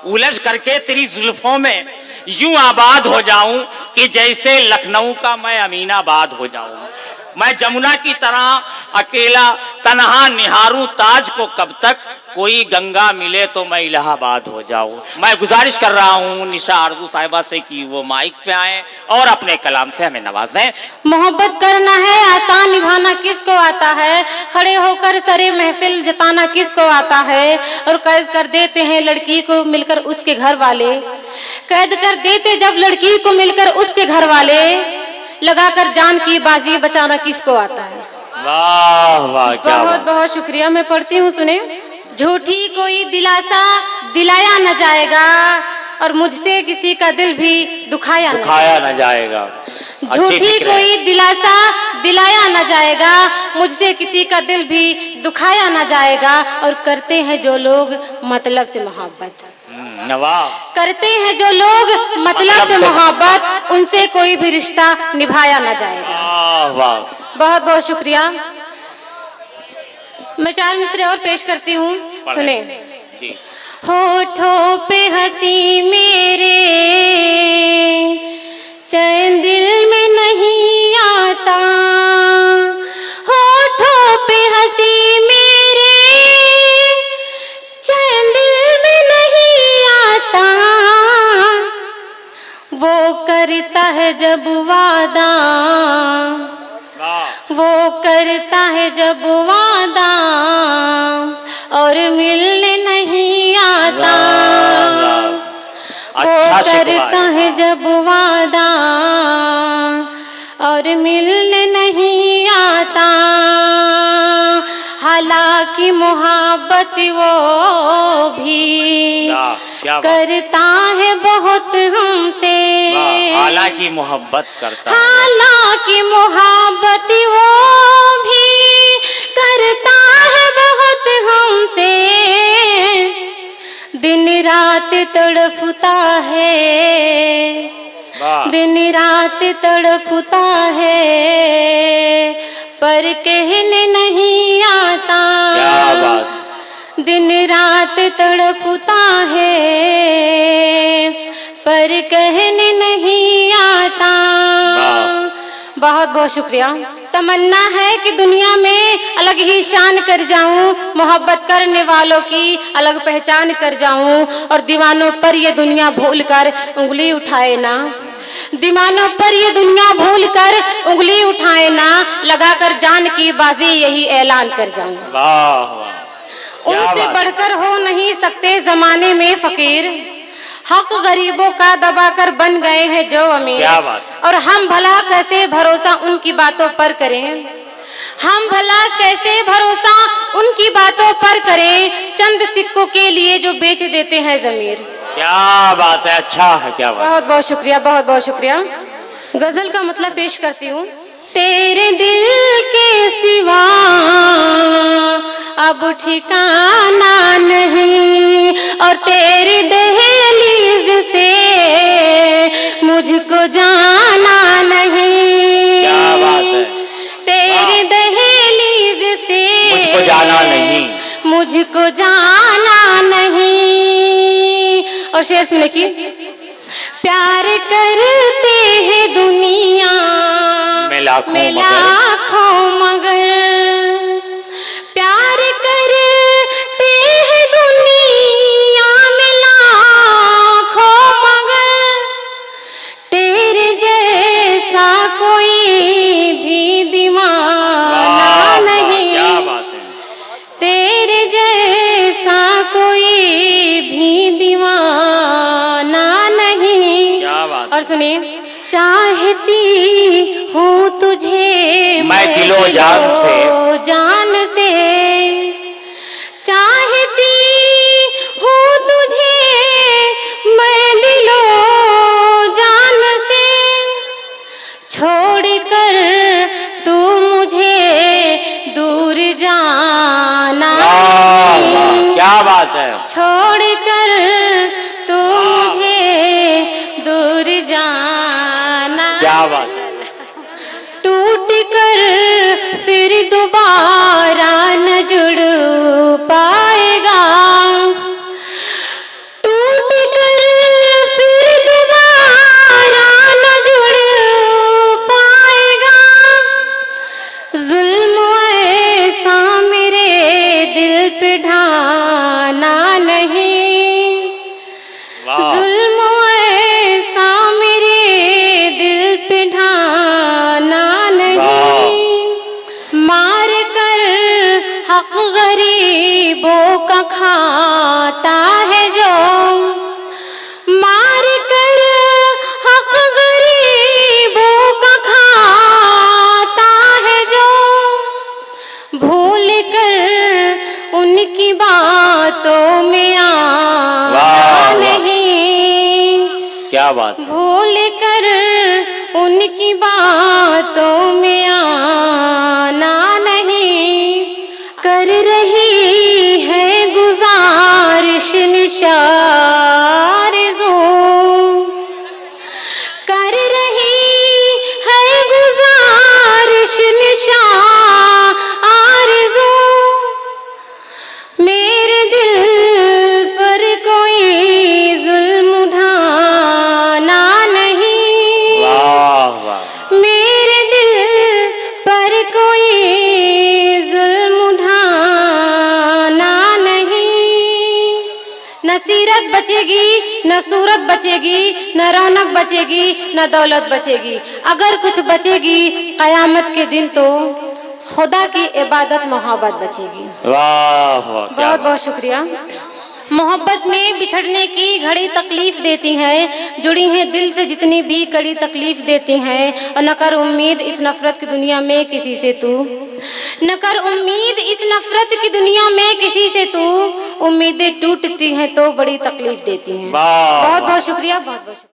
उलझ करके तेरी जुल्फों में यूं आबाद हो जाऊं कि जैसे लखनऊ का मैं अमीनाबाद हो जाऊं। मैं जमुना की तरह अकेला तन्हा निहारूं ताज को कब तक, कोई गंगा मिले तो मैं इलाहाबाद हो जाऊं। मैं गुजारिश कर रहा हूं निशा आरजू साहिबा से कि वो माइक पे आए और अपने कलाम से हमें नवाजें। मोहब्बत करना है आसान, निभाना किसको आता है, खड़े होकर सरे महफिल जताना किसको आता है। और कैद कर देते हैं लड़की को मिलकर उसके घर वाले, कैद कर देते जब लड़की को मिलकर उसके घर वाले, लगाकर जान की बाजी बचाना किसको आता है। वाह वाह, क्या बहुत बहुत शुक्रिया। मैं पढ़ती हूँ, सुने। झूठी कोई दिलासा दिलाया न जाएगा और मुझसे किसी का दिल भी दुखाया न जाएगा। झूठी कोई दिलासा दिलाया न जाएगा, मुझसे किसी का दिल भी दुखाया न जाएगा। और करते हैं जो लोग मतलब से मोहब्बत, करते हैं जो लोग मतलब से मोहब्बत, उनसे कोई भी रिश्ता निभाया न जाएगा। बहुत बहुत शुक्रिया। मैं 4 मिसरे और पेश करती हूँ, सुने। होठों पे हंसी मेरे चैन दिल में नहीं आता, होठों पे हंसी मेरे चैन दिल में नहीं आता। वो करता है जब वादा, वो करता है जब वादा और मिलने नहीं आता। वो करता है जब वादा और मिलने नहीं आता। हालांकि मोहब्बत वो भी करता है बहुत हमसे, हालांकि मोहब्बत करता है, हालांकि मोहब्बत वो भी करता है बहुत हमसे। दिन रात तड़पता है, दिन रात तड़पता है पर कहने नहीं आता। क्या बात। दिन रात तड़पता है पर कहने नहीं आता। बहुत बहुत शुक्रिया। तमन्ना है कि दुनिया में अलग ही शान कर जाऊं, मोहब्बत करने वालों की अलग पहचान कर जाऊं। और दीवानों पर ये दुनिया भूल कर उंगली उठाए ना, दीवानों पर ये दुनिया भूल कर उंगली उठाए ना, लगाकर जान की बाजी यही ऐलान कर जाऊं। उनसे बढ़कर हो नहीं सकते जमाने में फकीर, हक गरीबों का दबाकर बन गए हैं जो अमीर। और हम भला कैसे भरोसा उनकी बातों पर करें, हम भला कैसे भरोसा उनकी बातों पर करें, चंद सिक्कों के लिए जो बेच देते हैं जमीर। क्या बात है, अच्छा है, क्या बात। बहुत बहुत शुक्रिया, बहुत बहुत शुक्रिया। गजल का मतलब पेश करती हूँ। तेरे दिल के सिवा अब ठिकाना नहीं, और तेरी दहलीज से मुझको जाना नहीं। क्या बात है। तेरी दहलीज से मुझको जाना नहीं, मुझको जाना नहीं। और शेर सुने की, प्यार करते हैं दुनिया में लाखों मगर, प्यार करते हैं दुनिया में लाखों मगर, तेरे जैसा कोई भी दीवाना नहीं। क्या बात है। तेरे जैसा कोई भी दीवाना नहीं। क्या बात। और सुनिए। चाहती हूँ तुझे मैं दिलो जान से, जान से चाहती हूँ तुझे मैं दिलो जान से, छोड़ कर तू मुझे दूर जाना नहीं। क्या बात है। छोड़ कर तू मुझे दूर जाना। क्या बात। टूट कर फिर दोबारा न जुड़ पाएगा, टूट का खाता है जो, मार कर हक गरीबों का खाता है जो, भूल कर उनकी बातों में आना नहीं। क्या बात, भूल कर उनकी बातों में आना नहीं। कर रही है गुजारिश निशार जो, कर रही है गुजारिश निशार जो, मेरे दिल पर कोई जुल्म उठाना नहीं। वाह वाह, मेरे दिल पर कोई जुल्म उठाना नहीं। न सीरत बचेगी, न सूरत बचेगी, न रौनक बचेगी, न दौलत बचेगी। अगर कुछ बचेगी कयामत के दिन तो खुदा की इबादत मोहब्बत बचेगी। वाह वाह, क्या बहुत बहुत शुक्रिया। मोहब्बत में बिछड़ने की घड़ी तकलीफ देती है, जुड़ी हैं दिल से जितनी भी कड़ी तकलीफ देती हैं। और न कर उम्मीद इस नफरत की दुनिया में किसी से तू, न कर उम्मीद इस नफरत की दुनिया में किसी से तू, उम्मीदें टूटती हैं तो बड़ी तकलीफ देती हैं। बहुत बहुत शुक्रिया, बहुत बहुत शुक्रिया।